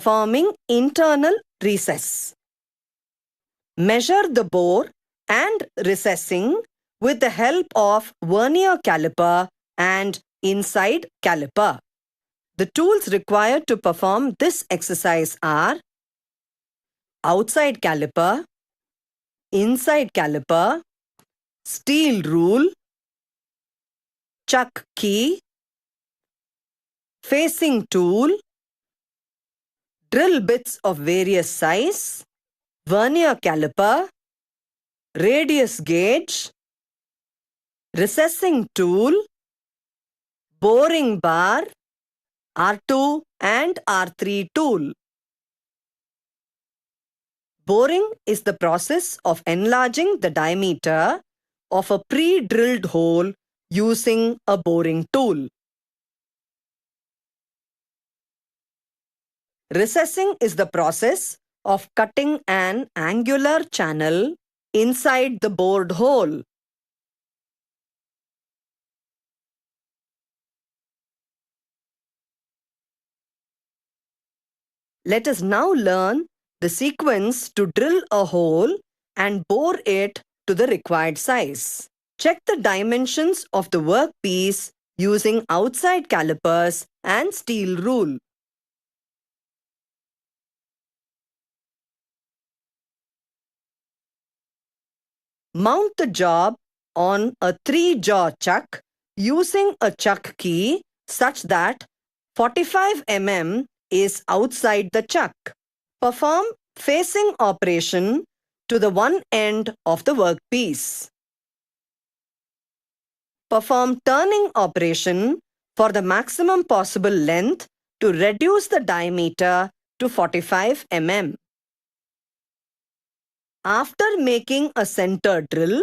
Forming internal recess. Measure the bore and recessing with the help of vernier caliper and inside caliper. The tools required to perform this exercise are outside caliper, inside caliper, steel rule, chuck key, facing tool, drill bits of various size, vernier caliper, radius gauge, recessing tool, boring bar, R2 and R3 tool. Boring is the process of enlarging the diameter of a pre-drilled hole using a boring tool. Recessing is the process of cutting an angular channel inside the bored hole. Let us now learn the sequence to drill a hole and bore it to the required size. Check the dimensions of the workpiece using outside calipers and steel rule. Mount the job on a 3-jaw chuck using a chuck key such that 45 mm is outside the chuck. Perform facing operation to the one end of the workpiece. Perform turning operation for the maximum possible length to reduce the diameter to 45 mm. After making a center drill,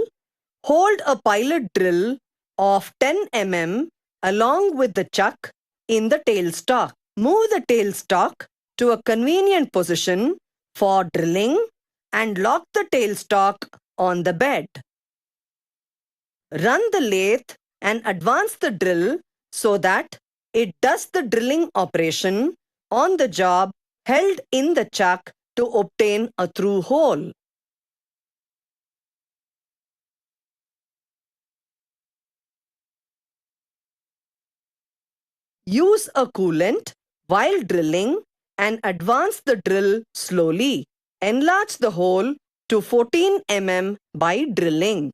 hold a pilot drill of 10 mm along with the chuck in the tailstock. Move the tailstock to a convenient position for drilling and lock the tailstock on the bed. Run the lathe and advance the drill so that it does the drilling operation on the job held in the chuck to obtain a through hole. Use a coolant while drilling and advance the drill slowly. Enlarge the hole to 14 mm by drilling.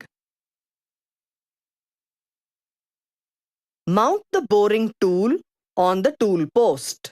Mount the boring tool on the tool post.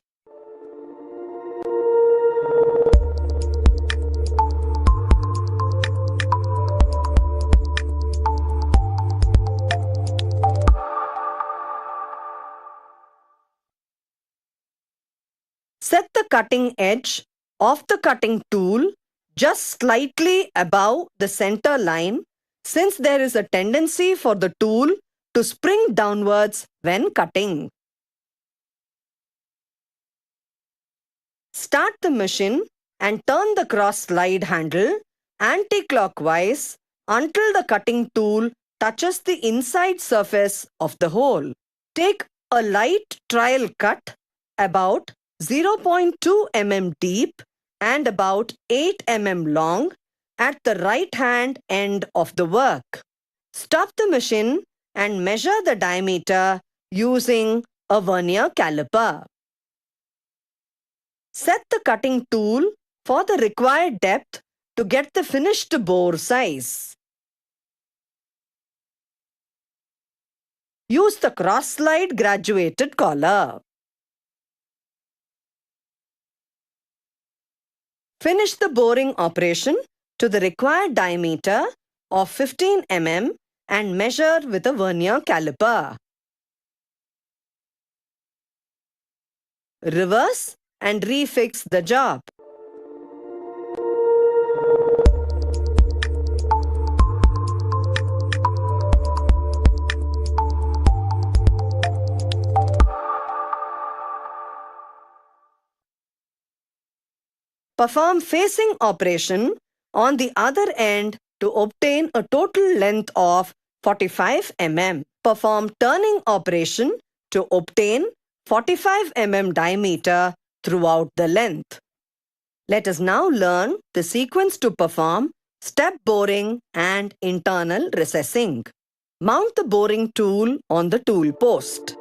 Set the cutting edge of the cutting tool just slightly above the center line, since there is a tendency for the tool to spring downwards when cutting. Start the machine and turn the cross slide handle anti-clockwise until the cutting tool touches the inside surface of the hole. Take a light trial cut about 0.2 mm deep and about 8 mm long at the right hand end of the work. Stop the machine and measure the diameter using a vernier caliper. Set the cutting tool for the required depth to get the finished bore size. Use the cross-slide graduated collar. Finish the boring operation to the required diameter of 15 mm and measure with a vernier caliper. Reverse and refix the job. Perform facing operation on the other end to obtain a total length of 45 mm. Perform turning operation to obtain 45 mm diameter throughout the length. Let us now learn the sequence to perform step boring and internal recessing. Mount the boring tool on the tool post.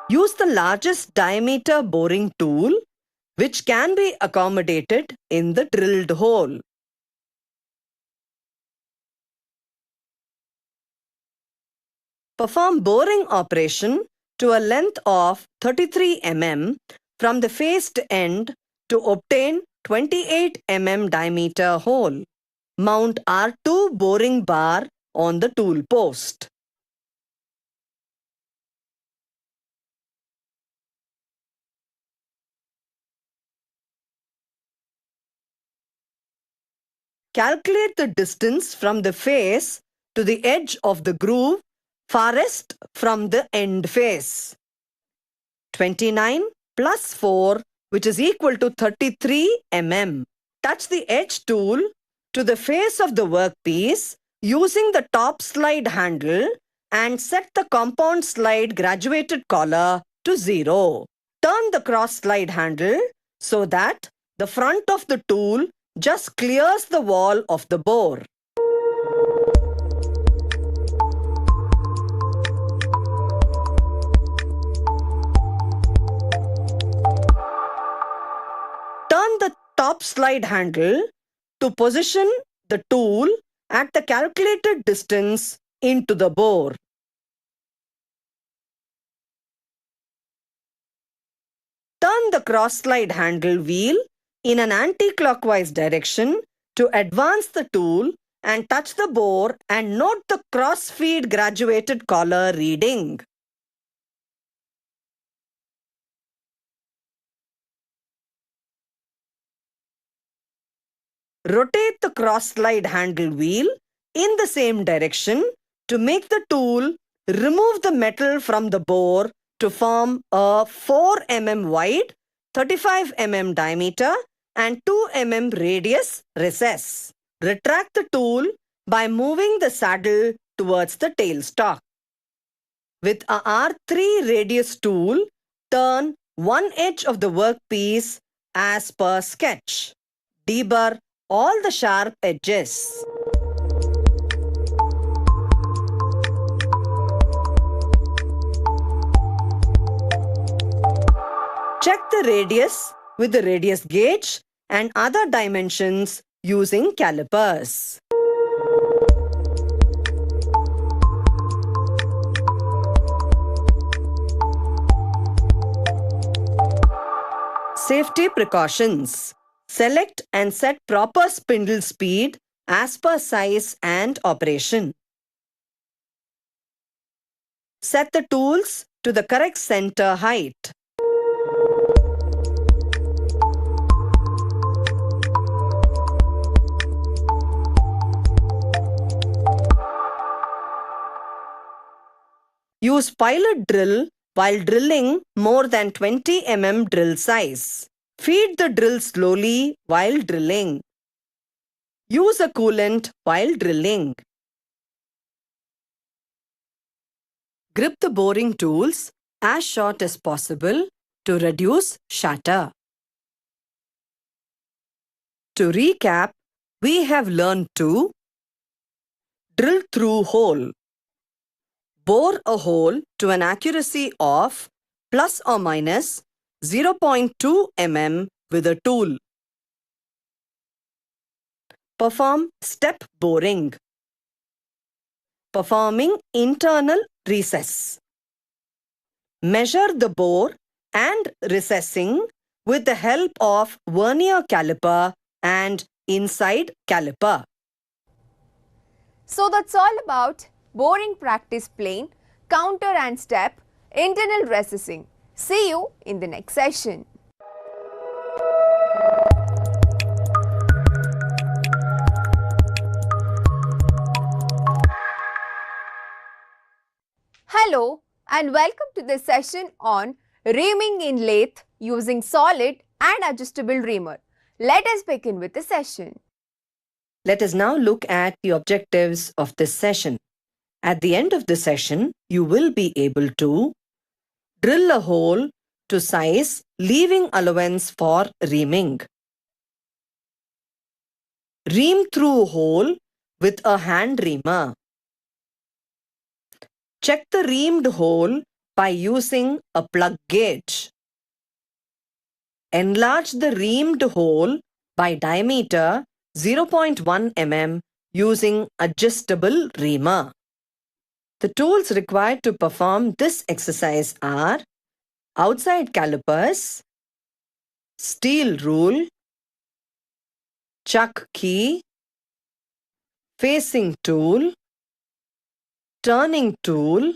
Use the largest diameter boring tool, which can be accommodated in the drilled hole. Perform boring operation to a length of 33 mm from the faced end to obtain 28 mm diameter hole. Mount R2 boring bar on the tool post. Calculate the distance from the face to the edge of the groove farthest from the end face. 29 plus 4, which is equal to 33 mm. Touch the edge tool to the face of the workpiece using the top slide handle and set the compound slide graduated collar to 0. Turn the cross slide handle so that the front of the tool just clears the wall of the bore. Turn the top slide handle to position the tool at the calculated distance into the bore. Turn the cross slide handle wheel in an anti-clockwise direction to advance the tool and touch the bore and note the cross feed graduated collar reading. Rotate the cross slide handle wheel in the same direction to make the tool remove the metal from the bore to form a 4 mm wide, 35 mm diameter and 2 mm radius recess. Retract the tool by moving the saddle towards the tailstock. With a R3 radius tool, turn one edge of the workpiece as per sketch. Deburr all the sharp edges. Check the radius with the radius gauge and other dimensions using calipers. Safety precautions. Select and set proper spindle speed as per size and operation. Set the tools to the correct center height. Use pilot drill while drilling more than 20 mm drill size. Feed the drill slowly while drilling. Use a coolant while drilling. Grip the boring tools as short as possible to reduce shatter. To recap, we have learned to drill through hole. Bore a hole to an accuracy of plus or minus 0.2 mm with a tool. Perform step boring. Performing internal recess. Measure the bore and recessing with the help of vernier caliper and inside caliper. So that's all about boring practice plane, counter and step, internal recessing. See you in the next session. Hello and welcome to the session on reaming in lathe using solid and adjustable reamer. Let us begin with the session. Let us now look at the objectives of this session. At the end of the session, you will be able to drill a hole to size, leaving allowance for reaming. Ream through hole with a hand reamer. Check the reamed hole by using a plug gauge. Enlarge the reamed hole by diameter 0.1 mm using adjustable reamer. The tools required to perform this exercise are outside calipers, steel rule, chuck key, facing tool, turning tool,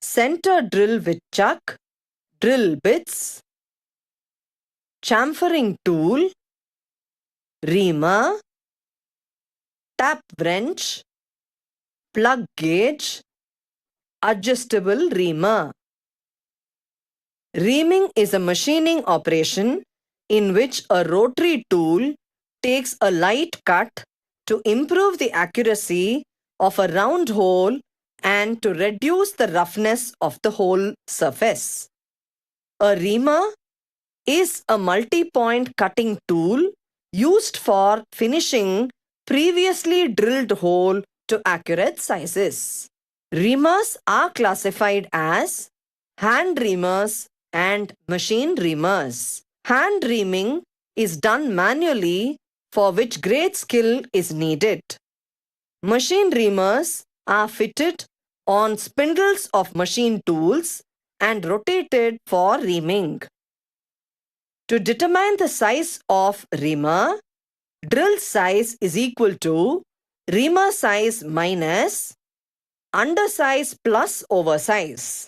center drill with chuck, drill bits, chamfering tool, reamer, tap wrench, plug gauge, adjustable reamer. Reaming is a machining operation in which a rotary tool takes a light cut to improve the accuracy of a round hole and to reduce the roughness of the hole surface. A reamer is a multi-point cutting tool used for finishing previously drilled hole to accurate sizes. Reamers are classified as hand reamers and machine reamers. Hand reaming is done manually, for which great skill is needed. Machine reamers are fitted on spindles of machine tools and rotated for reaming. To determine the size of reamer, drill size is equal to reamer size minus undersize plus oversize.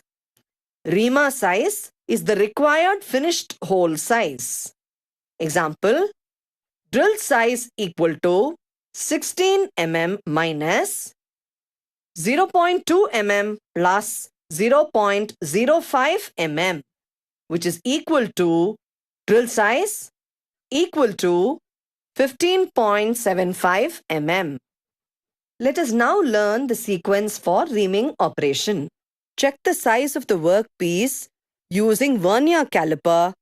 Reamer size is the required finished hole size. Example, drill size equal to 16 mm minus 0.2 mm plus 0.05 mm, which is equal to drill size equal to 15.75 mm. Let us now learn the sequence for reaming operation. Check the size of the workpiece using vernier caliper.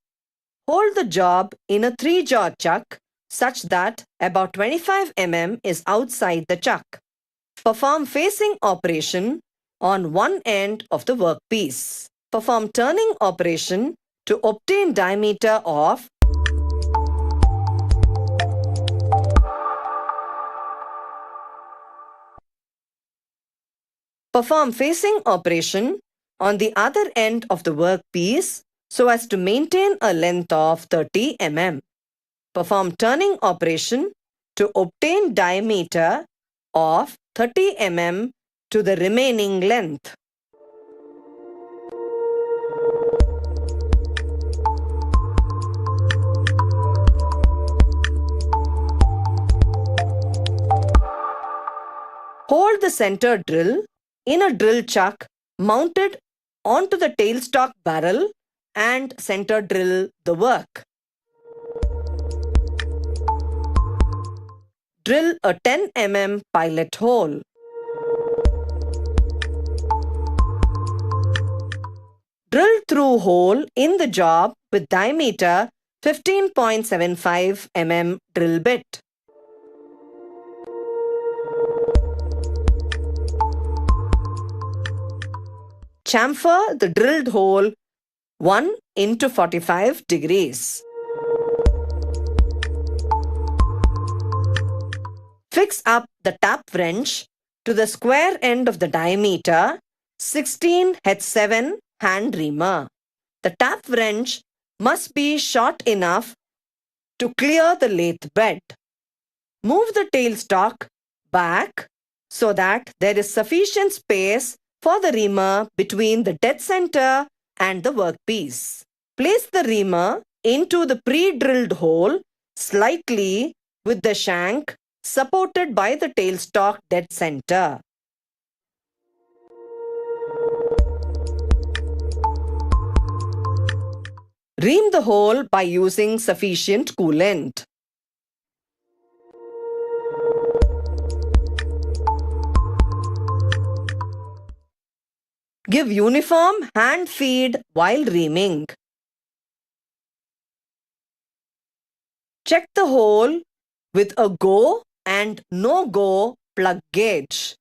Hold the job in a 3-jaw chuck such that about 25 mm is outside the chuck. Perform facing operation on one end of the workpiece. Perform turning operation to obtain diameter of Perform facing operation on the other end of the workpiece so as to maintain a length of 30 mm. Perform turning operation to obtain diameter of 30 mm to the remaining length. Hold the center drill in a drill chuck mounted onto the tailstock barrel and center drill the work. Drill a 10 mm pilot hole. Drill through hole in the job with diameter 15.75 mm drill bit. Chamfer the drilled hole 1 into 45 degrees. Fix up the tap wrench to the square end of the diameter 16H7 hand reamer. The tap wrench must be short enough to clear the lathe bed. Move the tailstock back so that there is sufficient space for the reamer between the dead center and the workpiece. Place the reamer into the pre-drilled hole slightly with the shank supported by the tailstock dead center. Ream the hole by using sufficient coolant. Give uniform hand feed while reaming. Check the hole with a go and no-go plug gauge.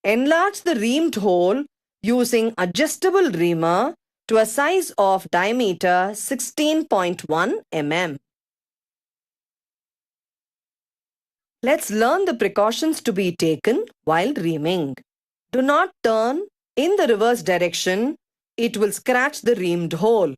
Enlarge the reamed hole using adjustable reamer to a size of diameter 16.1 mm. Let's learn the precautions to be taken while reaming. Do not turn in the reverse direction. It will scratch the reamed hole.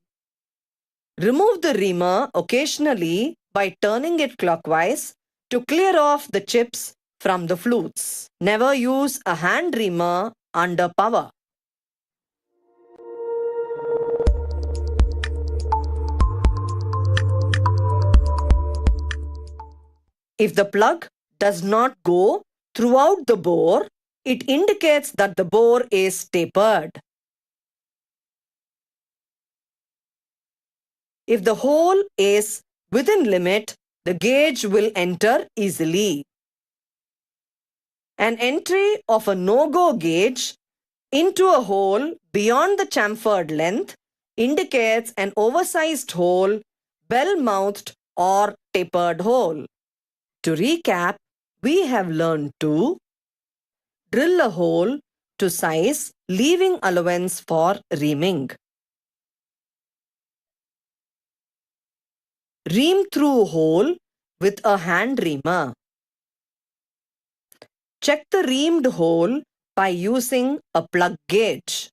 Remove the reamer occasionally by turning it clockwise to clear off the chips from the flutes. Never use a hand reamer under power. If the plug does not go throughout the bore, it indicates that the bore is tapered. If the hole is within limit, the gauge will enter easily. An entry of a no-go gauge into a hole beyond the chamfered length indicates an oversized hole, bell-mouthed or tapered hole. To recap, we have learned to drill a hole to size, leaving allowance for reaming. Ream through hole with a hand reamer. Check the reamed hole by using a plug gauge.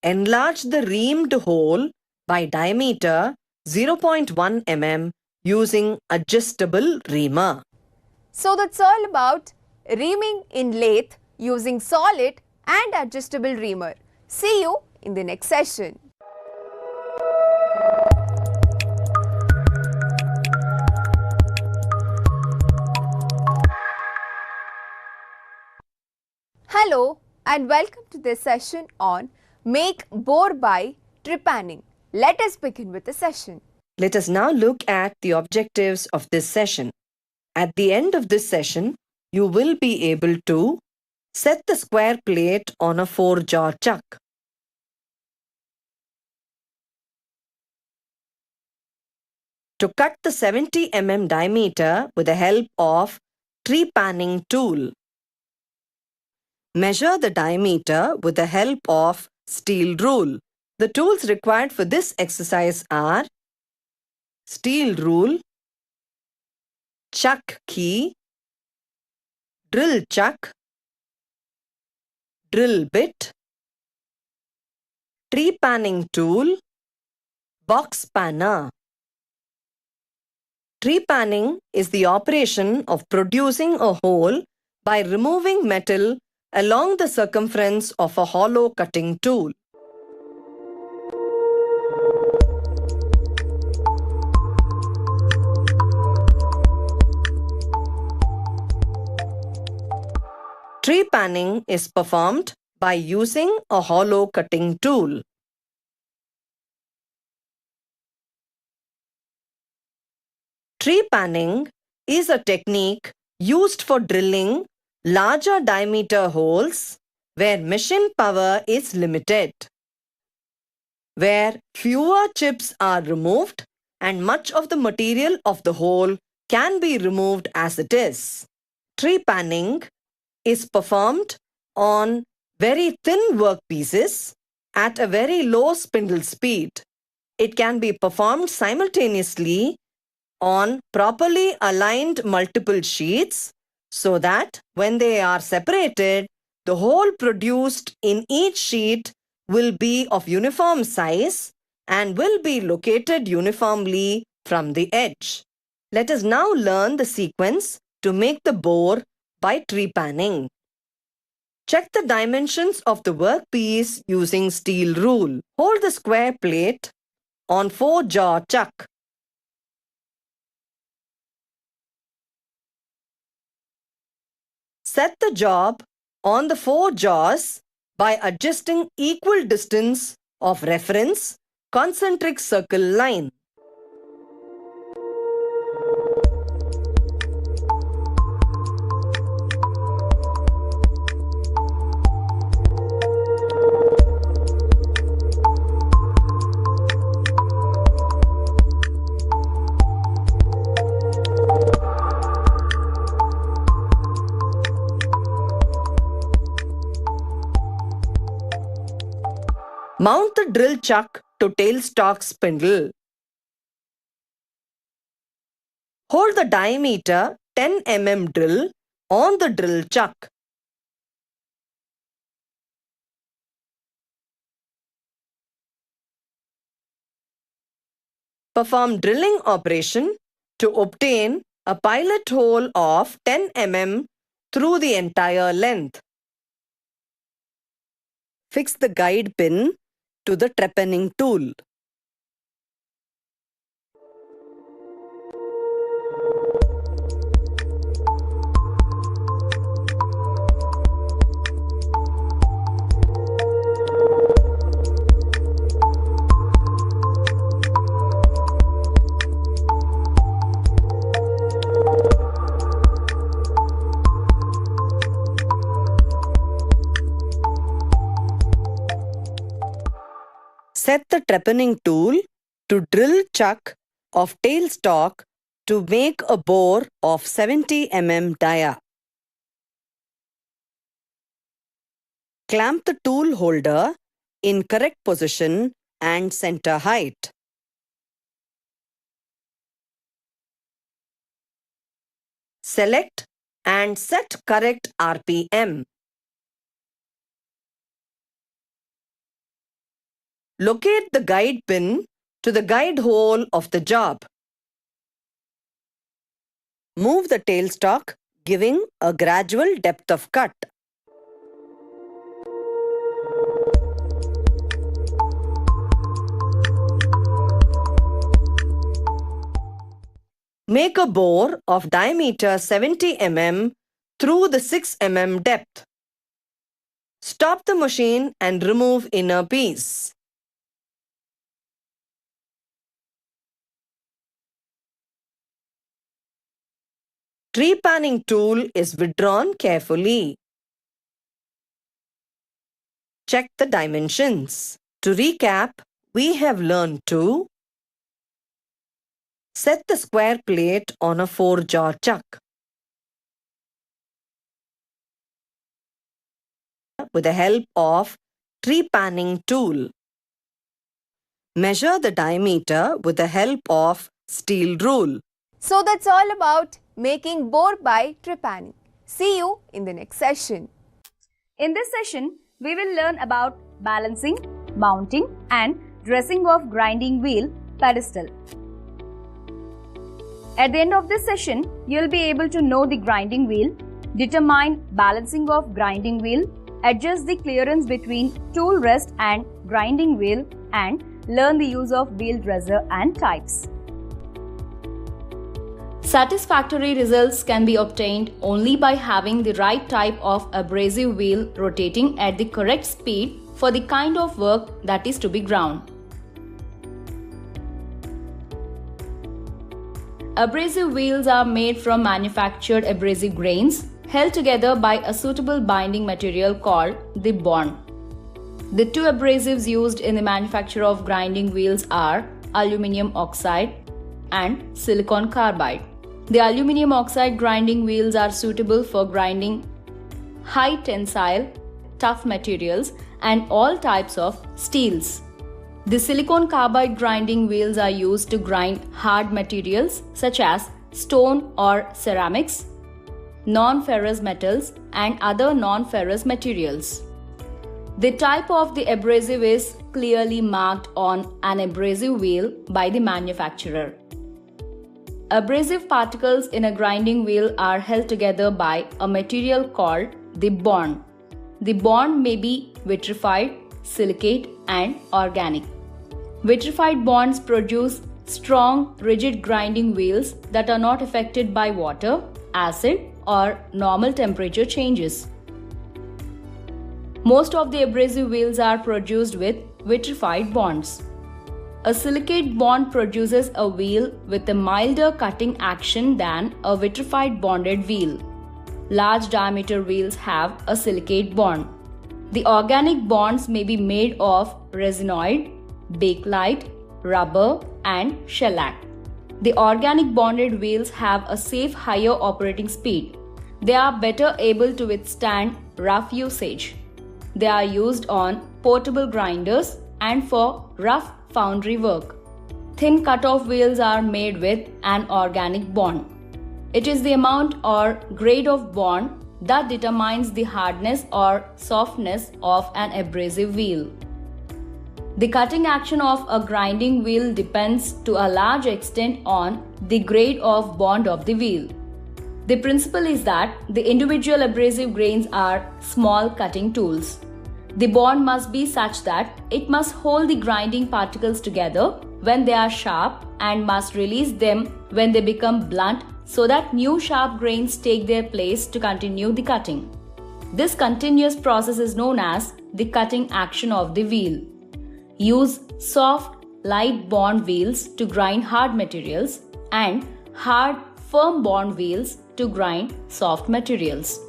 Enlarge the reamed hole by diameter 0.1 mm using adjustable reamer. So that's all about reaming in lathe using solid and adjustable reamer. See you in the next session. Hello and welcome to this session on Make Bore by Trepanning. Let us begin with the session. Let us now look at the objectives of this session. At the end of this session, you will be able to set the square plate on a 4-jaw chuck. To cut the 70 mm diameter with the help of trepanning tool. Measure the diameter with the help of steel rule. The tools required for this exercise are steel rule, chuck key, drill chuck, drill bit, trepanning tool, box panner. Trepanning is the operation of producing a hole by removing metal along the circumference of a hollow cutting tool. Trepanning is performed by using a hollow cutting tool. Trepanning is a technique used for drilling larger diameter holes where machine power is limited, where fewer chips are removed and much of the material of the hole can be removed as it is. Trepanning is performed on very thin workpieces at a very low spindle speed. It can be performed simultaneously on properly aligned multiple sheets so that when they are separated, the hole produced in each sheet will be of uniform size and will be located uniformly from the edge. Let us now learn the sequence to make the bore by trepanning. Check the dimensions of the workpiece using steel rule. Hold the square plate on 4-jaw chuck. Set the job on the 4 jaws by adjusting equal distance of reference concentric circle line. Mount the drill chuck to tailstock spindle. Hold the diameter 10 mm drill on the drill chuck. Perform drilling operation to obtain a pilot hole of 10 mm through the entire length. Fix the guide pin to the trepanning tool. Set the trepanning tool to drill chuck of tailstock to make a bore of 70 mm dia. Clamp the tool holder in correct position and center height. Select and set correct RPM. Locate the guide pin to the guide hole of the job. Move the tailstock, giving a gradual depth of cut. Make a bore of diameter 70 mm through the 6 mm depth. Stop the machine and remove inner piece. Trepanning tool is withdrawn carefully. Check the dimensions. To recap, we have learned to set the square plate on a 4-jaw chuck. With the help of trepanning tool. Measure the diameter with the help of steel rule. So that's all about making bore by trepanning. See you in the next session. In this session, we will learn about balancing, mounting and dressing of grinding wheel pedestal. At the end of this session, you will be able to know the grinding wheel, determine balancing of grinding wheel, adjust the clearance between tool rest and grinding wheel, and learn the use of wheel dresser and types. Satisfactory results can be obtained only by having the right type of abrasive wheel rotating at the correct speed for the kind of work that is to be ground. Abrasive wheels are made from manufactured abrasive grains held together by a suitable binding material called the bond. The two abrasives used in the manufacture of grinding wheels are aluminum oxide and silicon carbide. The aluminum oxide grinding wheels are suitable for grinding high tensile, tough materials and all types of steels. The silicon carbide grinding wheels are used to grind hard materials such as stone or ceramics, non-ferrous metals and other non-ferrous materials. The type of the abrasive is clearly marked on an abrasive wheel by the manufacturer. Abrasive particles in a grinding wheel are held together by a material called the bond. The bond may be vitrified, silicate, and organic. Vitrified bonds produce strong, rigid grinding wheels that are not affected by water, acid, or normal temperature changes. Most of the abrasive wheels are produced with vitrified bonds. A silicate bond produces a wheel with a milder cutting action than a vitrified bonded wheel. Large diameter wheels have a silicate bond. The organic bonds may be made of resinoid, bakelite, rubber, and shellac. The organic bonded wheels have a safe higher operating speed. They are better able to withstand rough usage. They are used on portable grinders, and for rough foundry work. Thin cut-off wheels are made with an organic bond. It is the amount or grade of bond that determines the hardness or softness of an abrasive wheel. The cutting action of a grinding wheel depends to a large extent on the grade of bond of the wheel. The principle is that the individual abrasive grains are small cutting tools. The bond must be such that it must hold the grinding particles together when they are sharp and must release them when they become blunt so that new sharp grains take their place to continue the cutting. This continuous process is known as the cutting action of the wheel. Use soft, light bond wheels to grind hard materials and hard, firm bond wheels to grind soft materials.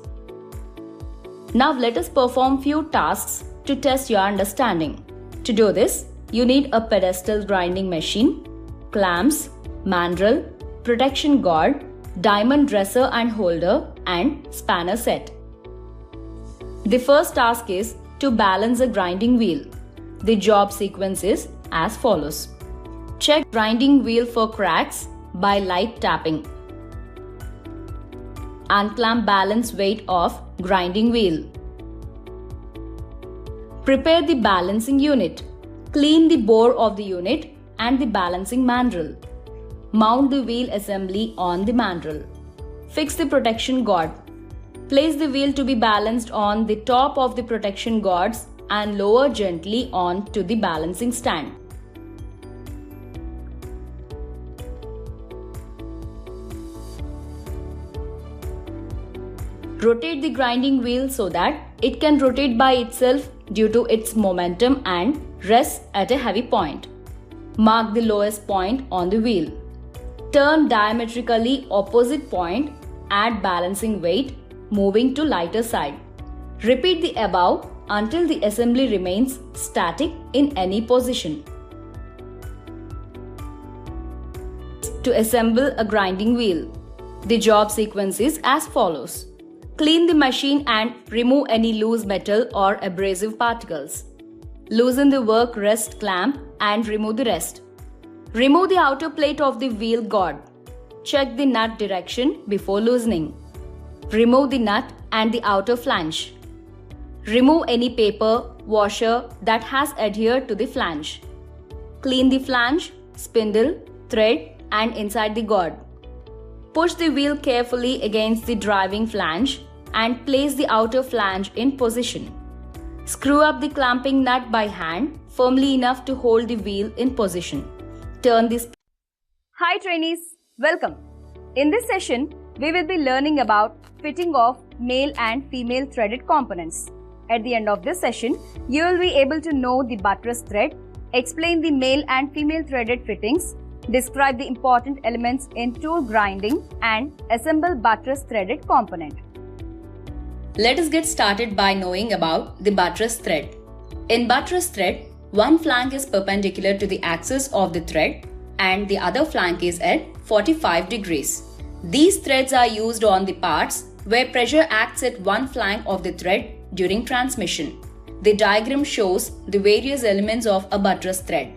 Now let us perform few tasks to test your understanding. To do this, you need a pedestal grinding machine, clamps, mandrel, protection guard, diamond dresser and holder, and spanner set. The first task is to balance a grinding wheel. The job sequence is as follows. Check grinding wheel for cracks by light tapping. Unclamp balance weight of grinding wheel. Prepare the balancing unit. Clean the bore of the unit and the balancing mandrel. Mount the wheel assembly on the mandrel. Fix the protection guard. Place the wheel to be balanced on the top of the protection guards and lower gently on to the balancing stand. Rotate the grinding wheel so that it can rotate by itself due to its momentum and rest at a heavy point. Mark the lowest point on the wheel. Turn diametrically opposite point, add balancing weight, moving to lighter side. Repeat the above until the assembly remains static in any position. To assemble a grinding wheel, the job sequence is as follows. Clean the machine and remove any loose metal or abrasive particles. Loosen the work rest clamp and remove the rest. Remove the outer plate of the wheel guard. Check the nut direction before loosening. Remove the nut and the outer flange. Remove any paper, washer that has adhered to the flange. Clean the flange, spindle, thread and inside the guard. Push the wheel carefully against the driving flange and place the outer flange in position. Screw up the clamping nut by hand firmly enough to hold the wheel in position. Turn this. Hi trainees, welcome. In this session, we will be learning about fitting of male and female threaded components. At the end of this session, you will be able to know the buttress thread, explain the male and female threaded fittings, describe the important elements in tool grinding and assemble buttress threaded component. Let us get started by knowing about the buttress thread. In buttress thread, one flank is perpendicular to the axis of the thread and the other flank is at 45 degrees. These threads are used on the parts where pressure acts at one flank of the thread during transmission. The diagram shows the various elements of a buttress thread.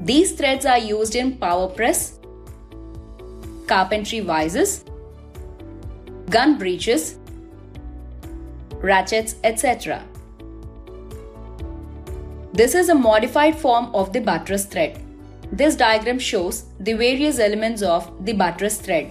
These threads are used in power press, carpentry vices, gun breeches, ratchets, etc. This is a modified form of the buttress thread. This diagram shows the various elements of the buttress thread.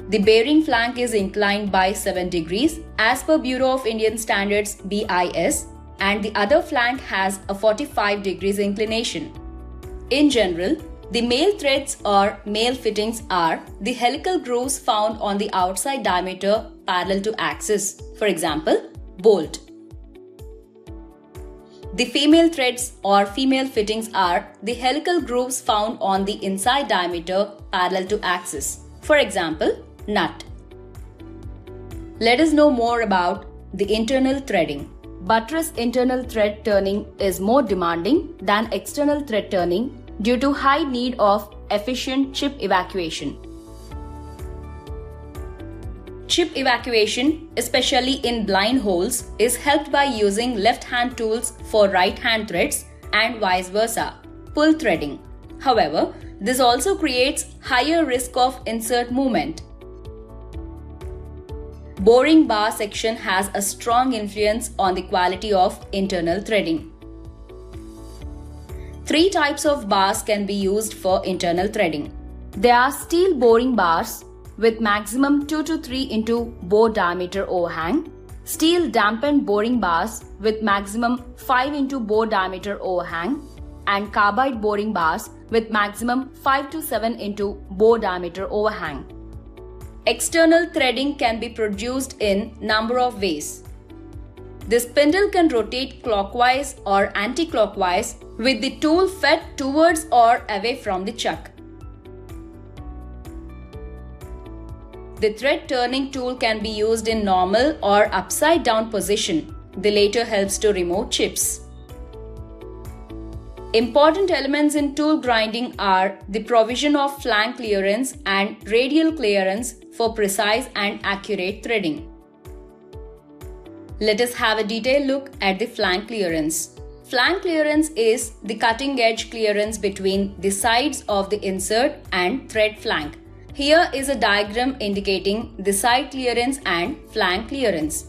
The bearing flank is inclined by 7 degrees as per Bureau of Indian Standards BIS and the other flank has a 45 degrees inclination. In general, the male threads or male fittings are the helical grooves found on the outside diameter parallel to axis, for example, bolt. The female threads or female fittings are the helical grooves found on the inside diameter parallel to axis, for example, nut. Let us know more about the internal threading. Buttress internal thread turning is more demanding than external thread turning due to high need of efficient chip evacuation. Chip evacuation, especially in blind holes, is helped by using left-hand tools for right-hand threads and vice versa, pull threading. However, this also creates higher risk of insert movement. Boring bar section has a strong influence on the quality of internal threading. 3 types of bars can be used for internal threading. There are steel boring bars with maximum 2 to 3 into bore diameter overhang, steel dampened boring bars with maximum 5 into bore diameter overhang, and carbide boring bars with maximum 5 to 7 into bore diameter overhang. External threading can be produced in number of ways. The spindle can rotate clockwise or anti-clockwise with the tool fed towards or away from the chuck. The thread turning tool can be used in normal or upside down position. The latter helps to remove chips. Important elements in tool grinding are the provision of flank clearance and radial clearance for precise and accurate threading. Let us have a detailed look at the flank clearance. Flank clearance is the cutting edge clearance between the sides of the insert and thread flank. Here is a diagram indicating the side clearance and flank clearance.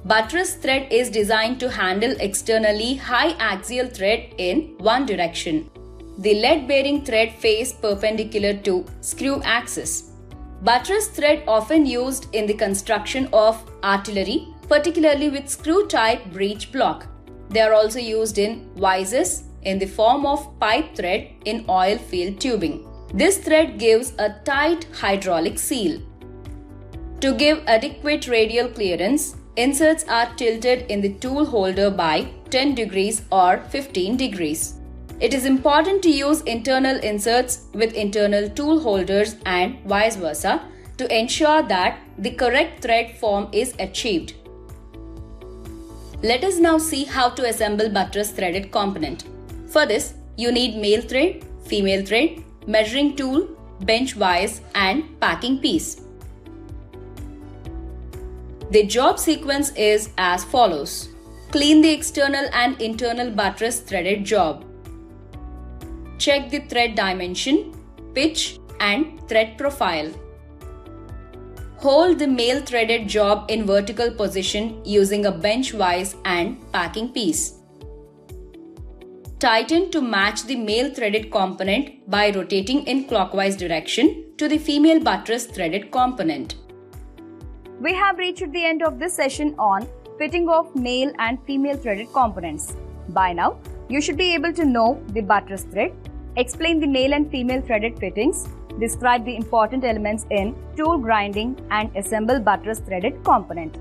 Buttress thread is designed to handle externally high axial thread in one direction. The lead bearing thread face perpendicular to screw axis. Buttress thread often used in the construction of artillery, particularly with screw type breech block. They are also used in vices in the form of pipe thread in oil field tubing. This thread gives a tight hydraulic seal. To give adequate radial clearance, inserts are tilted in the tool holder by 10 degrees or 15 degrees. It is important to use internal inserts with internal tool holders and vice versa to ensure that the correct thread form is achieved. Let us now see how to assemble buttress threaded component. For this, you need male thread, female thread, measuring tool, bench vise and packing piece. The job sequence is as follows. Clean the external and internal buttress threaded job. Check the thread dimension, pitch and thread profile. Hold the male threaded job in vertical position using a bench vise and packing piece. Tighten to match the male threaded component by rotating in clockwise direction to the female buttress threaded component. We have reached the end of this session on fitting of male and female threaded components. By now, you should be able to know the buttress thread, explain the male and female threaded fittings, describe the important elements in tool grinding and assemble buttress threaded component.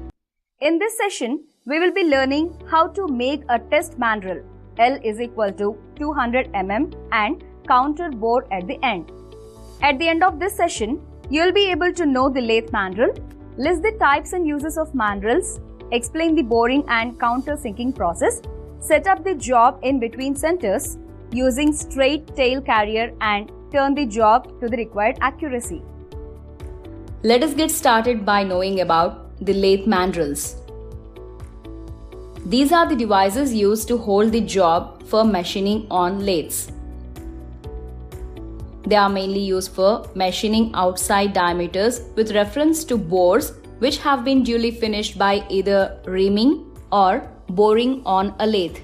In this session, we will be learning how to make a test mandrel L is equal to 200 mm and counter bore at the end. At the end of this session, you will be able to know the lathe mandrel, list the types and uses of mandrels, explain the boring and counter sinking process, set up the job in between centers using straight tail carrier and turn the job to the required accuracy. Let us get started by knowing about the lathe mandrels. These are the devices used to hold the job for machining on lathes. They are mainly used for machining outside diameters with reference to bores which have been duly finished by either reaming or boring on a lathe.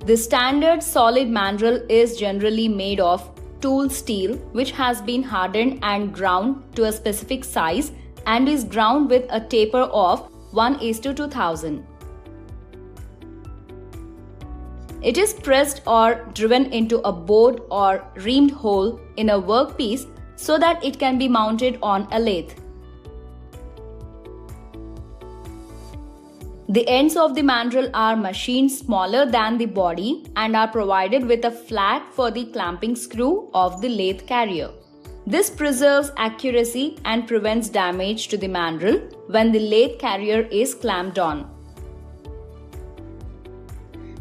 The standard solid mandrel is generally made of tool steel which has been hardened and ground to a specific size and is ground with a taper of 1:2000. It is pressed or driven into a bored or reamed hole in a workpiece so that it can be mounted on a lathe. The ends of the mandrel are machined smaller than the body and are provided with a flat for the clamping screw of the lathe carrier. This preserves accuracy and prevents damage to the mandrel when the lathe carrier is clamped on.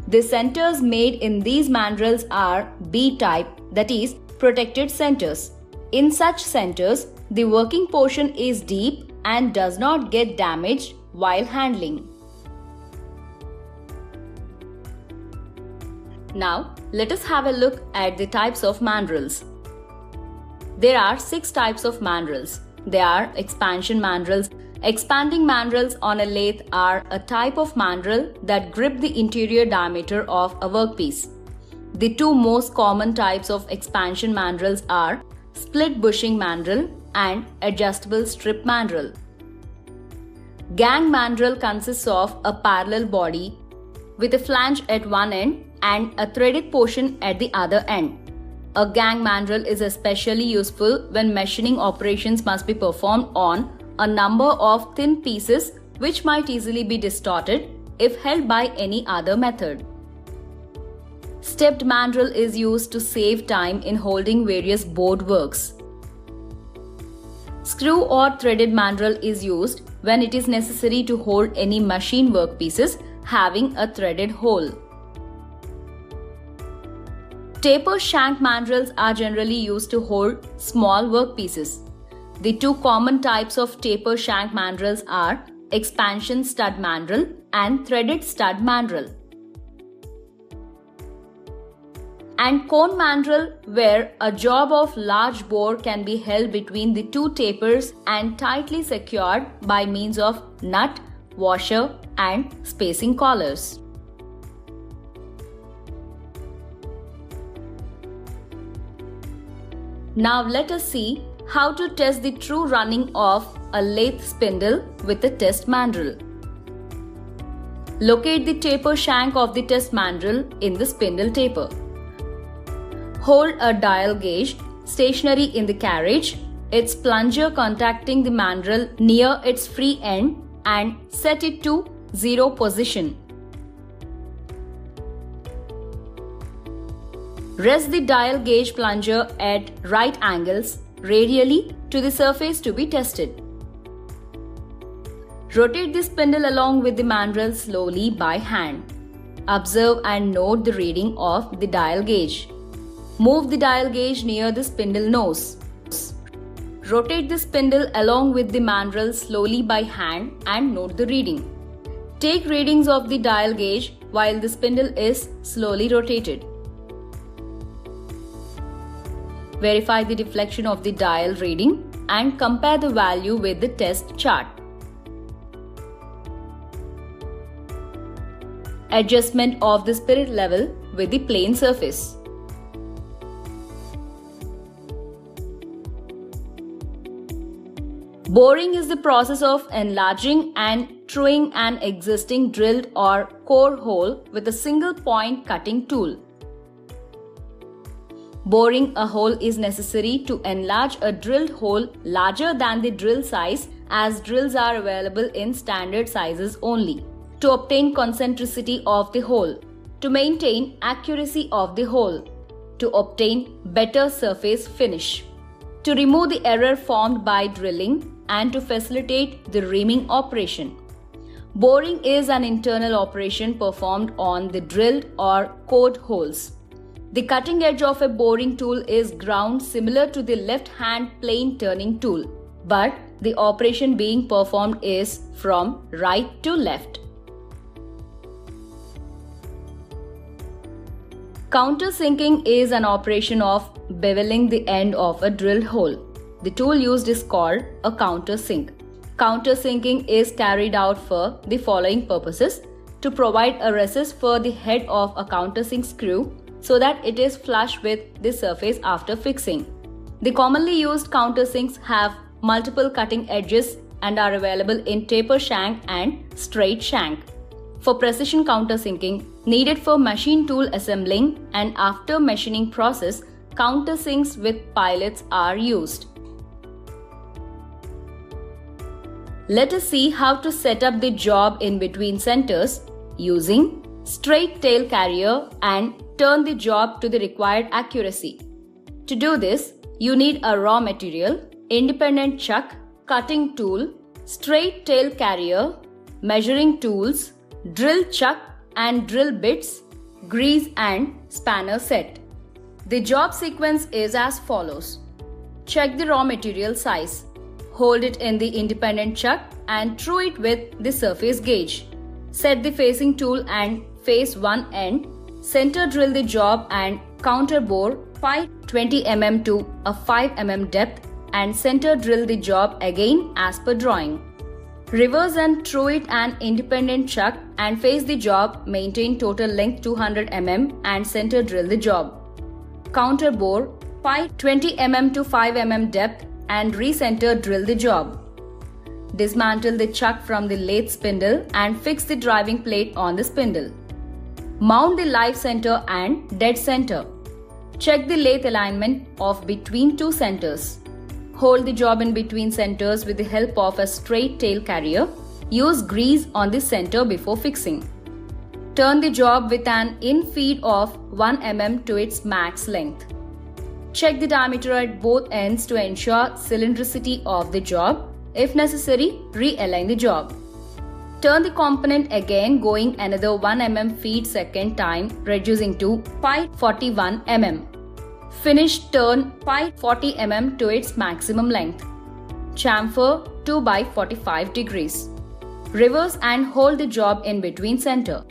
The centers made in these mandrels are B-type, that is, protected centers. In such centers, the working portion is deep and does not get damaged while handling. Now, let us have a look at the types of mandrels. There are 6 types of mandrels. They are expansion mandrels. Expanding mandrels on a lathe are a type of mandrel that grip the interior diameter of a workpiece. The 2 most common types of expansion mandrels are split bushing mandrel and adjustable strip mandrel. Gang mandrel consists of a parallel body with a flange at one end and a threaded portion at the other end. A gang mandrel is especially useful when machining operations must be performed on a number of thin pieces which might easily be distorted if held by any other method. Stepped mandrel is used to save time in holding various board works. Screw or threaded mandrel is used when it is necessary to hold any machine workpieces having a threaded hole. Taper shank mandrels are generally used to hold small workpieces. The 2 common types of taper shank mandrels are expansion stud mandrel and threaded stud mandrel. And cone mandrel, where a job of large bore can be held between the 2 tapers and tightly secured by means of nut, washer and spacing collars. Now let us see how to test the true running of a lathe spindle with a test mandrel. Locate the taper shank of the test mandrel in the spindle taper. Hold a dial gauge stationary in the carriage, its plunger contacting the mandrel near its free end, and set it to 0 position. Rest the dial gauge plunger at right angles radially to the surface to be tested. Rotate the spindle along with the mandrel slowly by hand. Observe and note the reading of the dial gauge. Move the dial gauge near the spindle nose. Rotate the spindle along with the mandrel slowly by hand and note the reading. Take readings of the dial gauge while the spindle is slowly rotated. Verify the deflection of the dial reading and compare the value with the test chart. Adjustment of the spirit level with the plane surface. Boring is the process of enlarging and truing an existing drilled or core hole with a single point cutting tool. Boring a hole is necessary to enlarge a drilled hole larger than the drill size, as drills are available in standard sizes only. To obtain concentricity of the hole, to maintain accuracy of the hole, to obtain better surface finish, to remove the error formed by drilling, and to facilitate the reaming operation. Boring is an internal operation performed on the drilled or cored holes. The cutting edge of a boring tool is ground similar to the left-hand plane turning tool, but the operation being performed is from right to left. Countersinking is an operation of beveling the end of a drilled hole. The tool used is called a countersink. Countersinking is carried out for the following purposes: to provide a recess for the head of a countersink screw so that it is flush with the surface after fixing. The commonly used countersinks have multiple cutting edges and are available in taper shank and straight shank. For precision countersinking needed for machine tool assembling and after machining process, countersinks with pilots are used. Let us see how to set up the job in between centers using straight tail carrier and turn the job to the required accuracy. To do this, you need a raw material, independent chuck, cutting tool, straight tail carrier, measuring tools, drill chuck and drill bits, grease and spanner set. The job sequence is as follows. Check the raw material size. Hold it in the independent chuck and throw it with the surface gauge. Set the facing tool and face one end. Center drill the job and counter bore 520 mm to a 5 mm depth and center drill the job again as per drawing. Reverse and throw it an independent chuck and face the job, maintain total length 200 mm and center drill the job. Counter bore 520 mm to 5 mm depth and recenter drill the job. Dismantle the chuck from the lathe spindle and fix the driving plate on the spindle. Mount the live center and dead center. Check the lathe alignment of between two centers. Hold the job in between centers with the help of a straight tail carrier. Use grease on the center before fixing. Turn the job with an in-feed of 1 mm to its max length. Check the diameter at both ends to ensure cylindricity of the job. If necessary, realign the job. Turn the component again, going another 1 mm feed second time, reducing to 541 mm. Finish turn 540 mm to its maximum length. Chamfer 2 by 45 degrees. Reverse and hold the job in between center.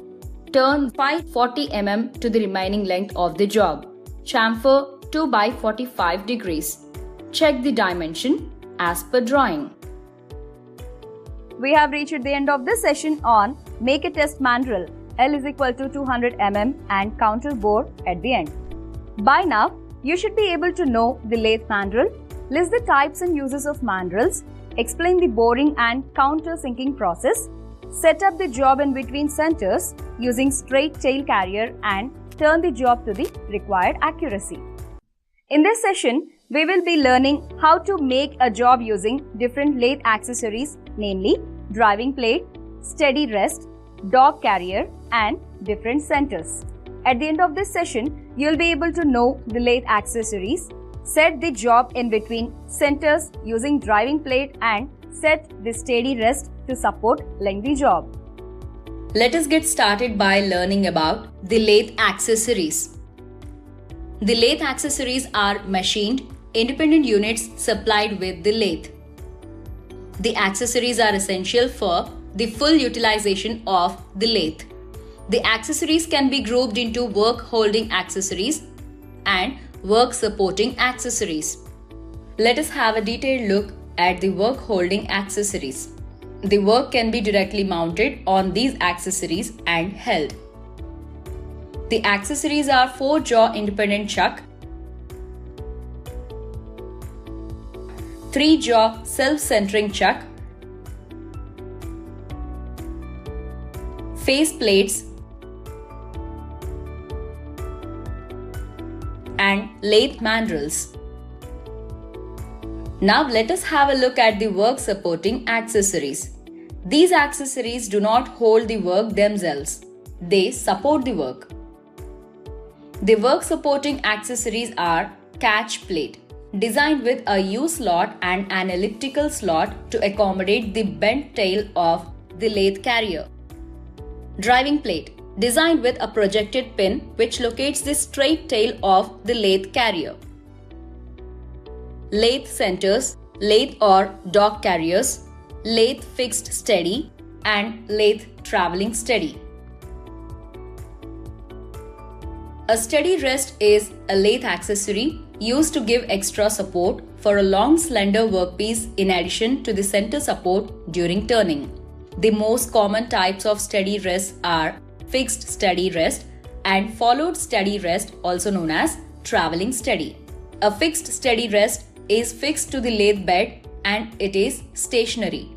Turn 540 mm to the remaining length of the job. Chamfer 2 by 45 degrees. Check the dimension as per drawing. We have reached the end of this session on Make a Test Mandrel. L is equal to 200 mm and counter bore at the end. By now, you should be able to know the lathe mandrel, list the types and uses of mandrels, explain the boring and counter-sinking process, set up the job in between centers using straight tail carrier and turn the job to the required accuracy. In this session, we will be learning how to make a job using different lathe accessories, namely driving plate, steady rest, dog carrier and different centers. At the end of this session, you will be able to know the lathe accessories, set the job in between centers using driving plate and set the steady rest to support lengthy job. Let us get started by learning about the lathe accessories. The lathe accessories are machined, independent units supplied with the lathe. The accessories are essential for the full utilization of the lathe. The accessories can be grouped into work holding accessories and work supporting accessories. Let us have a detailed look at the work holding accessories. The work can be directly mounted on these accessories and held. The accessories are 4-jaw independent chuck, 3-jaw self-centering chuck, face plates, and lathe mandrels. Now let us have a look at the work supporting accessories. These accessories do not hold the work themselves. They support the work. The work supporting accessories are catch plate, designed with a U-slot and an elliptical slot to accommodate the bent tail of the lathe carrier. Driving plate, designed with a projected pin which locates the straight tail of the lathe carrier. Lathe centers, lathe or dog carriers, lathe fixed steady, and lathe traveling steady. A steady rest is a lathe accessory used to give extra support for a long slender workpiece in addition to the center support during turning. The most common types of steady rest are fixed steady rest and followed steady rest, also known as traveling steady. A fixed steady rest is fixed to the lathe bed and it is stationary.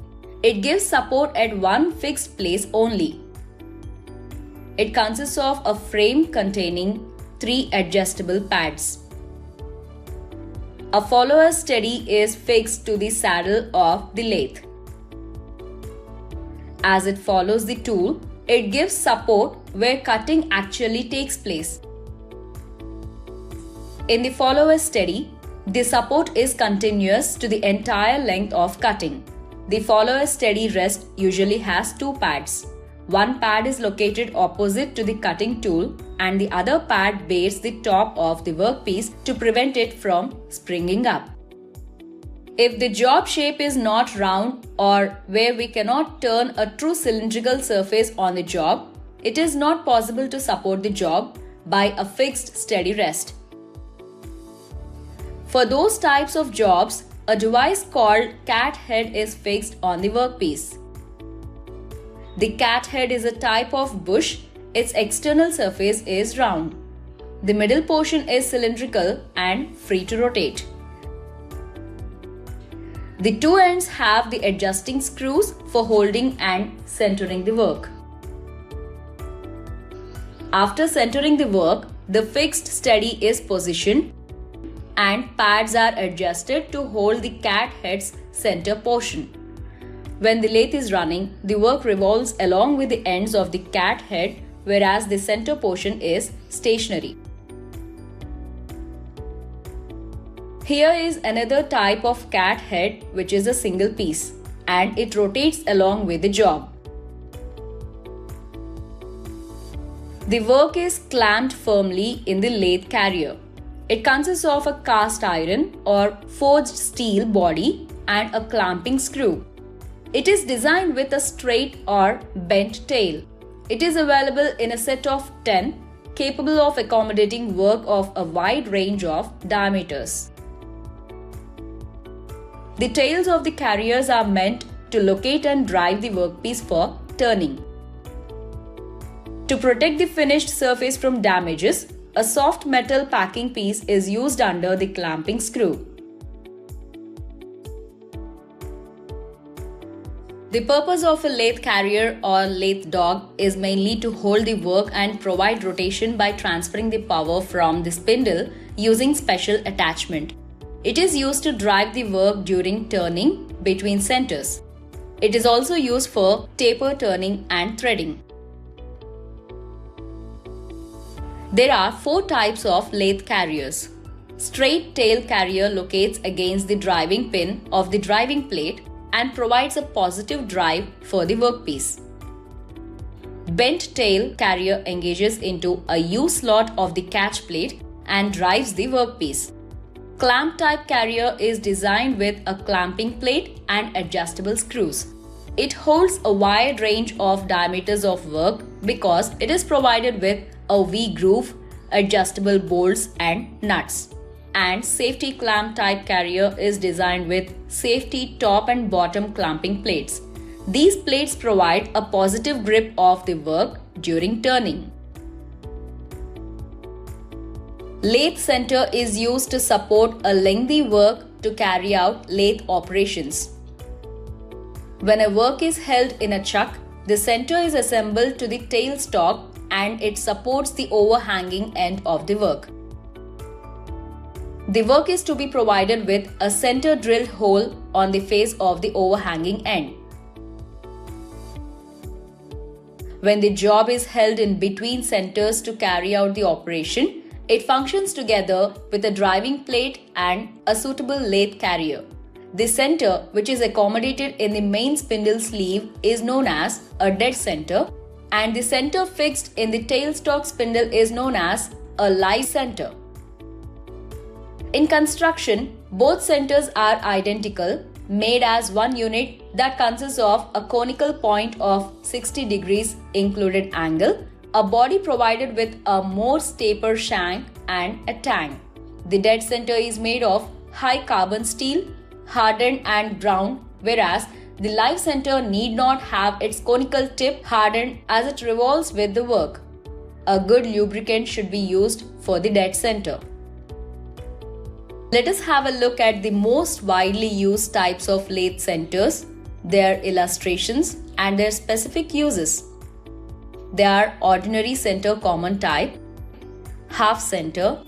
It gives support at one fixed place only. It consists of a frame containing 3 adjustable pads. A follower steady is fixed to the saddle of the lathe. As it follows the tool, it gives support where cutting actually takes place. In the follower steady, the support is continuous to the entire length of cutting. The follower steady rest usually has 2 pads. One pad is located opposite to the cutting tool and the other pad bears the top of the workpiece to prevent it from springing up. If the job shape is not round or where we cannot turn a true cylindrical surface on the job, it is not possible to support the job by a fixed steady rest. For those types of jobs, a device called cat head is fixed on the workpiece. The cat head is a type of bush. Its external surface is round. The middle portion is cylindrical and free to rotate. The two ends have the adjusting screws for holding and centering the work. After centering the work, the fixed steady is positioned and pads are adjusted to hold the cat head's center portion. When the lathe is running, the work revolves along with the ends of the cat head, whereas the center portion is stationary. Here is another type of cat head, which is a single piece, and it rotates along with the job. The work is clamped firmly in the lathe carrier. It consists of a cast iron or forged steel body and a clamping screw. It is designed with a straight or bent tail. It is available in a set of 10, capable of accommodating work of a wide range of diameters. The tails of the carriers are meant to locate and drive the workpiece for turning. To protect the finished surface from damages, a soft metal packing piece is used under the clamping screw. The purpose of a lathe carrier or lathe dog is mainly to hold the work and provide rotation by transferring the power from the spindle using special attachment. It is used to drive the work during turning between centers. It is also used for taper turning and threading. There are 4 types of lathe carriers. Straight tail carrier locates against the driving pin of the driving plate and provides a positive drive for the workpiece. Bent tail carrier engages into a U-slot of the catch plate and drives the workpiece. Clamp type carrier is designed with a clamping plate and adjustable screws. It holds a wide range of diameters of work because it is provided with a V-groove, adjustable bolts and nuts. And safety clamp type carrier is designed with safety top and bottom clamping plates. These plates provide a positive grip of the work during turning. Lathe center is used to support a lengthy work to carry out lathe operations. When a work is held in a chuck, the center is assembled to the tailstock and it supports the overhanging end of the work. The work is to be provided with a center drilled hole on the face of the overhanging end. When the job is held in between centers to carry out the operation, it functions together with a driving plate and a suitable lathe carrier. The center, which is accommodated in the main spindle sleeve, is known as a dead center, and the center fixed in the tailstock spindle is known as a live center. In construction, both centers are identical, made as one unit that consists of a conical point of 60 degrees included angle, a body provided with a Morse taper shank and a tang. The dead center is made of high carbon steel, hardened and ground, whereas the live center need not have its conical tip hardened as it revolves with the work. A good lubricant should be used for the dead center. Let us have a look at the most widely used types of lathe centers, their illustrations and their specific uses. They are ordinary center common type, half center,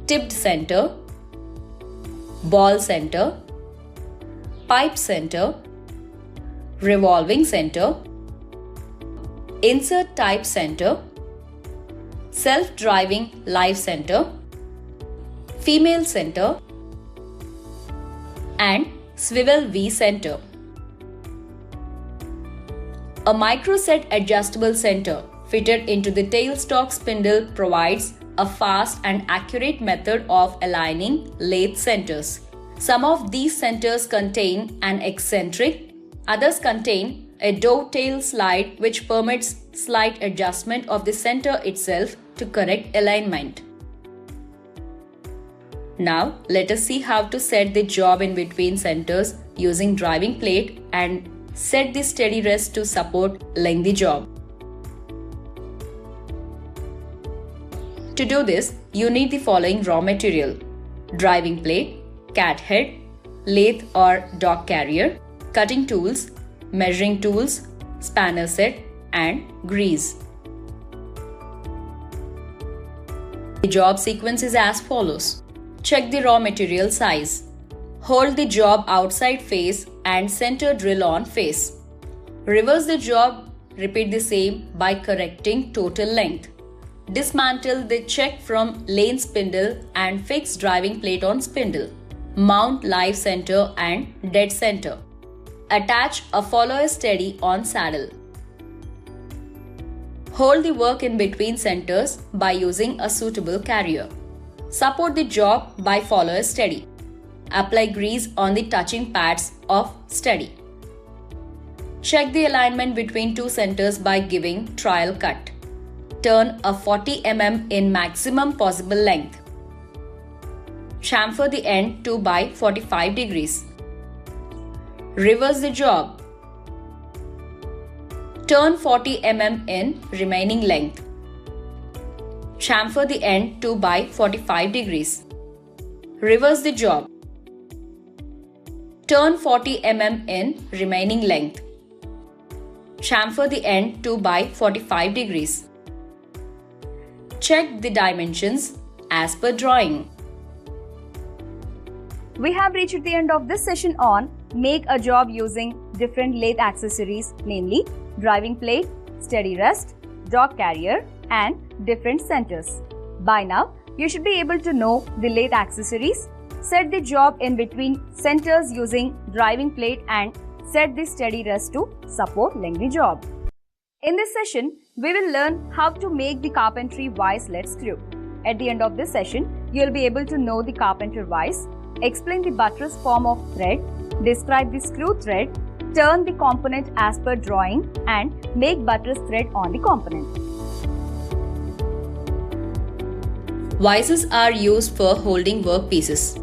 tipped center, ball center, pipe center, revolving center, insert type center, self-driving live center, female center, and swivel V center. A microset adjustable center fitted into the tailstock spindle provides a fast and accurate method of aligning lathe centers. Some of these centers contain an eccentric, others contain a dovetail slide which permits slight adjustment of the center itself to correct alignment. Now let us see how to set the job in between centers using driving plate and set the steady rest to support lengthy job. To do this, you need the following raw material: driving plate, cat head, lathe or dog carrier, cutting tools, measuring tools, spanner set and grease. The job sequence is as follows. Check the raw material size. Hold the job outside face and center drill on face. Reverse the job, repeat the same by correcting total length. Dismantle the check from lane spindle and fix driving plate on spindle. Mount live center and dead center. Attach a follower steady on saddle. Hold the work in between centers by using a suitable carrier. Support the job by follower steady. Apply grease on the touching pads of steady. Check the alignment between two centers by giving trial cut. Turn a 40 mm in maximum possible length. Chamfer the end to by 45 degrees. Reverse the job. Turn 40 mm in remaining length. Chamfer the end to by 45 degrees. Reverse the job. Turn 40 mm in remaining length. Chamfer the end to by 45 degrees. Check the dimensions as per drawing. We have reached the end of this session on make a job using different lathe accessories, namely driving plate, steady rest, dog carrier and different centers. By now, you should be able to know the lathe accessories, set the job in between centers using driving plate and set the steady rest to support lengthy job. In this session, we will learn how to make the carpentry vise lead screw. At the end of this session, you will be able to know the carpenter vise, explain the buttress form of thread, describe the screw thread, turn the component as per drawing and make buttress thread on the component. Vices are used for holding workpieces.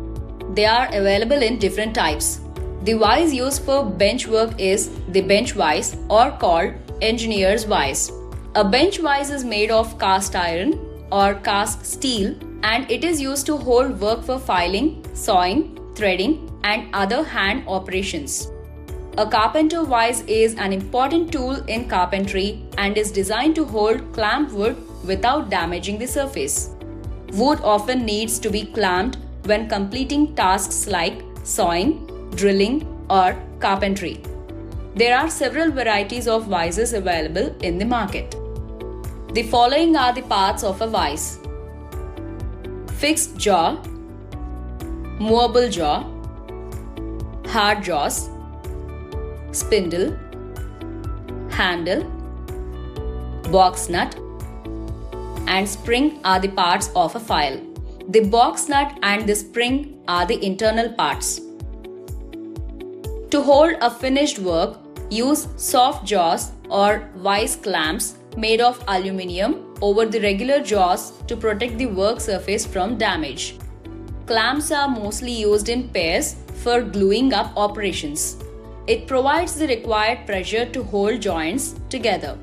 They are available in different types. The vise used for bench work is the bench vise or called engineer's vise. A bench vise is made of cast iron or cast steel and it is used to hold work for filing, sawing, threading and other hand operations. A carpenter vise is an important tool in carpentry and is designed to hold clamped wood without damaging the surface. Wood often needs to be clamped when completing tasks like sawing, drilling or carpentry. There are several varieties of vices available in the market. The following are the parts of a vise: fixed jaw, movable jaw, hard jaws, spindle, handle, box nut, and spring are the parts of a file. The box nut and the spring are the internal parts. To hold a finished work, use soft jaws or vise clamps made of aluminium over the regular jaws to protect the work surface from damage. Clamps are mostly used in pairs for gluing up operations. It provides the required pressure to hold joints together.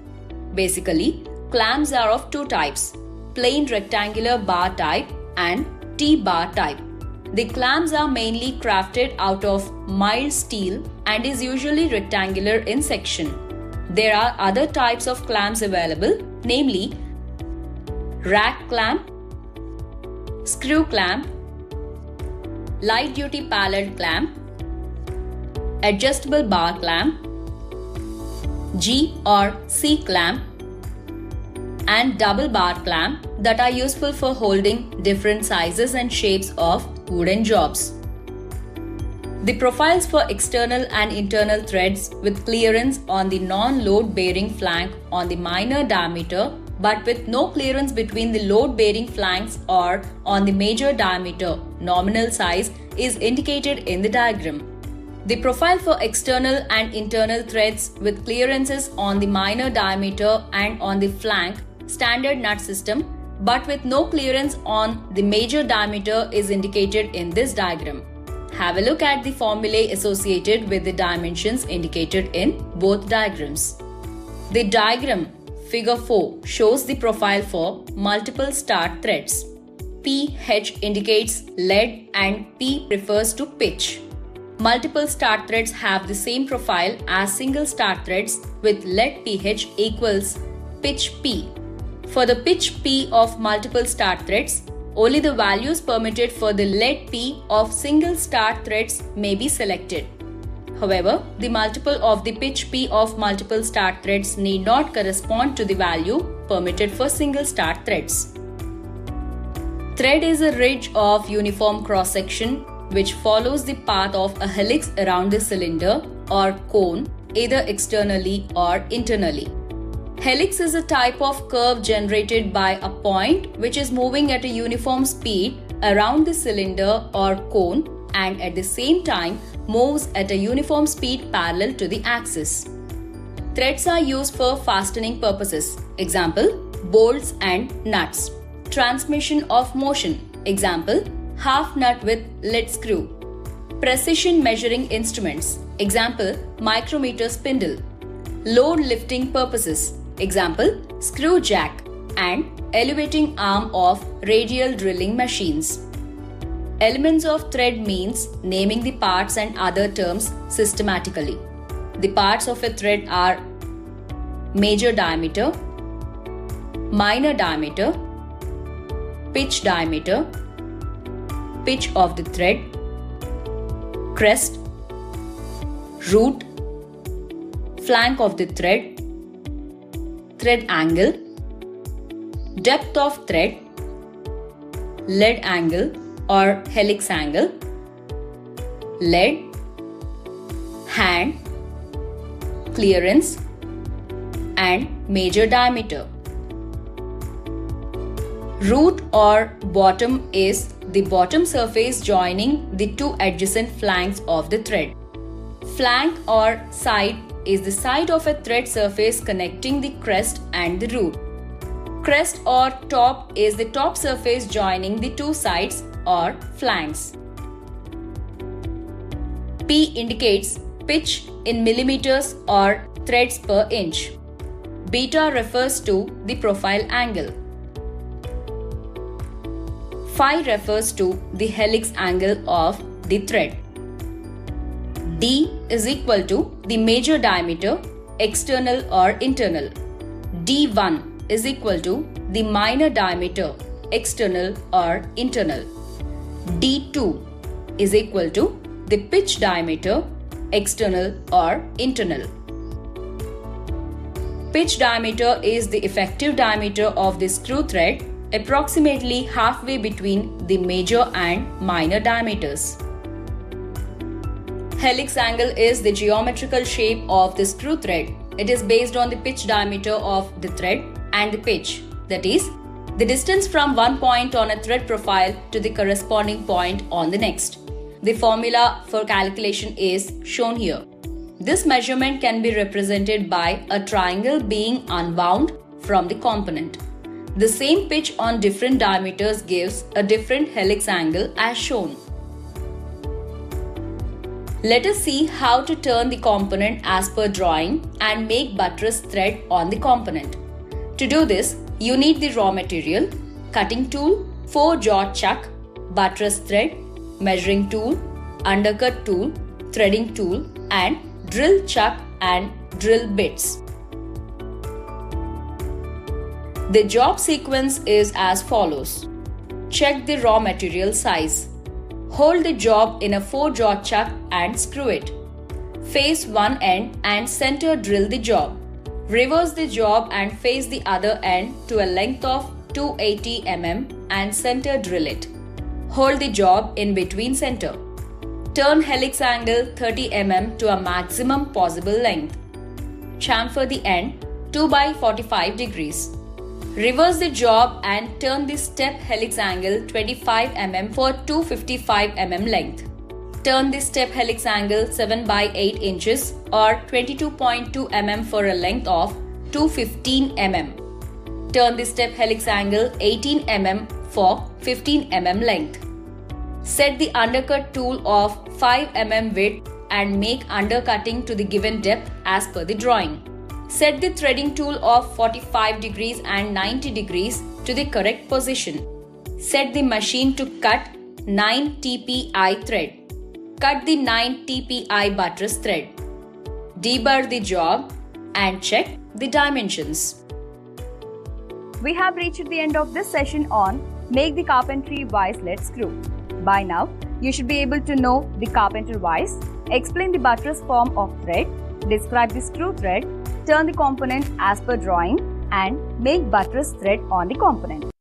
Basically, clamps are of two types: plain rectangular bar type and T-bar type. The clamps are mainly crafted out of mild steel and is usually rectangular in section. There are other types of clamps available, namely rack clamp, screw clamp, light duty pallet clamp, adjustable bar clamp, G or C clamp, and double bar clamp that are useful for holding different sizes and shapes of wooden jobs. The profiles for external and internal threads with clearance on the non-load bearing flank on the minor diameter but with no clearance between the load bearing flanks or on the major diameter nominal size is indicated in the diagram. The profile for external and internal threads with clearances on the minor diameter and on the flank standard nut system, but with no clearance on the major diameter is indicated in this diagram. Have a look at the formulae associated with the dimensions indicated in both diagrams. The diagram Figure 4 shows the profile for multiple start threads. PH indicates lead and P refers to pitch. Multiple start threads have the same profile as single start threads with lead pH equals pitch P. For the pitch P of multiple start threads, only the values permitted for the lead P of single start threads may be selected. However, the multiple of the pitch P of multiple start threads need not correspond to the value permitted for single start threads. Thread is a ridge of uniform cross-section which follows the path of a helix around the cylinder or cone, either externally or internally. Helix is a type of curve generated by a point which is moving at a uniform speed around the cylinder or cone and at the same time moves at a uniform speed parallel to the axis. Threads are used for fastening purposes. Example, bolts and nuts. Transmission of motion. Example, half nut with lead screw. Precision measuring instruments. Example, micrometer spindle. Load lifting purposes. Example, screw jack and elevating arm of radial drilling machines. Elements of thread means naming the parts and other terms systematically. The parts of a thread are major diameter, minor diameter, pitch diameter, pitch of the thread, crest, root, flank of the thread, thread angle, depth of thread, lead angle or helix angle, lead, hand, clearance and major diameter. Root or bottom is the bottom surface joining the two adjacent flanks of the thread. Flank or side is the side of a thread surface connecting the crest and the root. Crest or top is the top surface joining the two sides or flanks. P indicates pitch in millimeters or threads per inch. Beta refers to the profile angle. Phi refers to the helix angle of the thread. D is equal to the major diameter, external or internal. D1 is equal to the minor diameter, external or internal. D2 is equal to the pitch diameter, external or internal. Pitch diameter is the effective diameter of the screw thread, approximately halfway between the major and minor diameters. Helix angle is the geometrical shape of the screw thread. It is based on the pitch diameter of the thread and the pitch, that is, the distance from one point on a thread profile to the corresponding point on the next. The formula for calculation is shown here. This measurement can be represented by a triangle being unwound from the component. The same pitch on different diameters gives a different helix angle as shown. Let us see how to turn the component as per drawing and make buttress thread on the component. To do this, you need the raw material, cutting tool, 4-jaw chuck, buttress thread, measuring tool, undercut tool, threading tool and drill chuck and drill bits. The job sequence is as follows. Check the raw material size. Hold the job in a 4-jaw chuck and screw it. Face one end and center drill the job. Reverse the job and face the other end to a length of 280 mm and center drill it. Hold the job in between center. Turn helix angle 30 mm to a maximum possible length. Chamfer the end 2 by 45 degrees. Reverse the job and turn the step helix angle 25 mm for 255 mm length. Turn the step helix angle 7 by 8 inches or 22.2 mm for a length of 215 mm. Turn the step helix angle 18 mm for 15 mm length. Set the undercut tool of 5 mm width and make undercutting to the given depth as per the drawing. Set the threading tool of 45 degrees and 90 degrees to the correct position. Set the machine to cut 9 TPI thread. Cut the 9 TPI buttress thread. Deburr the job and check the dimensions. We have reached the end of this session on Make the Carpentry Vise Lead Screw. By now, you should be able to know the carpenter vise, explain the buttress form of thread, describe the screw thread, turn the component as per drawing, and make buttress thread on the component.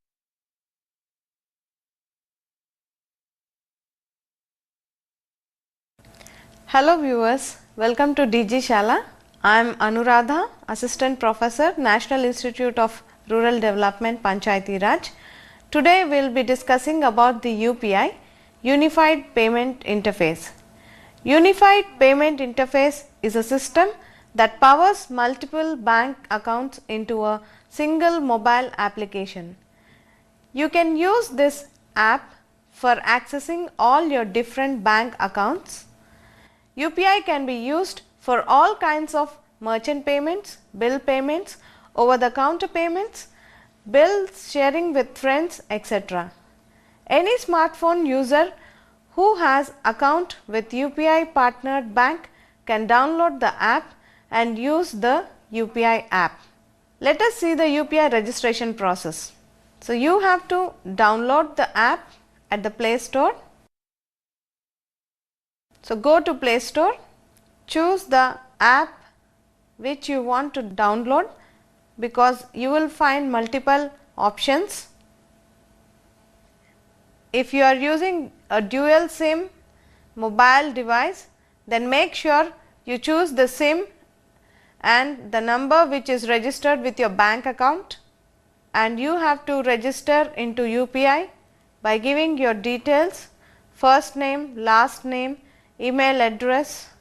Hello viewers, welcome to DG Shala. I am Anuradha, Assistant Professor, National Institute of Rural Development, Panchayati Raj. Today we will be discussing about the UPI, Unified Payment Interface. Unified Payment Interface is a system that powers multiple bank accounts into a single mobile application. You can use this app for accessing all your different bank accounts. UPI can be used for all kinds of merchant payments, bill payments, over-the-counter payments, bills sharing with friends, etc. Any smartphone user who has account with UPI partnered bank can download the app and use the UPI app. Let us see the UPI registration process. So, you have to download the app at the Play Store. So, go to Play Store, choose the app which you want to download, because you will find multiple options. If you are using a dual SIM mobile device, then make sure you choose the SIM and the number which is registered with your bank account, and you have to register into UPI by giving your details, first name, last name, email address,